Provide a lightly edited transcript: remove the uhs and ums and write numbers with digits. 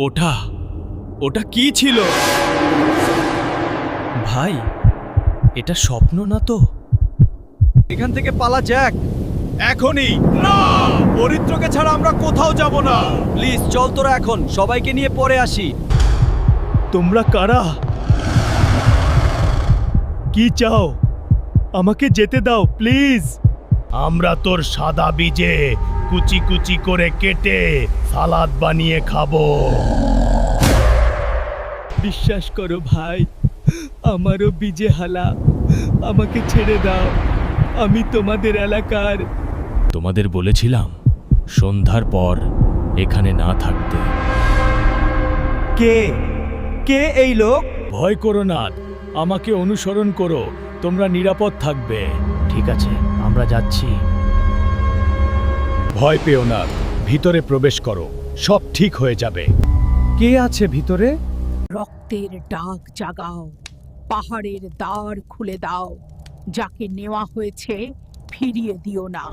ওটা ওটা কি ছিল? ভাই, এটা স্বপ্ন না তো? এখান থেকে পালা জ্যাক। এখনই না! পরিত্রকে ছাড়া আমরা কোথাও যাব না। প্লিজ চল তোরা এখন, সবাইকে নিয়ে পরে আসি। তোমরা কারা? কি চাও? আমাকে যেতে দাও প্লিজ। আমরা তোর সাদা বীজে কুচি কুচি করে কেটে সালাদ বানিয়ে খাবো। বিশ্বাস করো ভাই, আমারও বীজে হালা। আমাকে ছেড়ে দাও, আমি তোমাদের এলাকার। তোমাদের বলেছিলাম সন্ধ্যার পর এখানে না থাকতে। কে কে এই লোক? ভয় করো না, আমাকে অনুসরণ করো, তোমরা নিরাপদ থাকবে। ঠিক আছে, আমরা যাচ্ছি। ভয় পেও না, ভিতরে প্রবেশ করো, সব ঠিক হয়ে যাবে। কে আছে ভিতরে? রক্তের ডাক জাগাও, পাহাড়ের দ্বার খুলে দাও, যাকে নেওয়া হয়েছে ফিরিয়ে দিও না।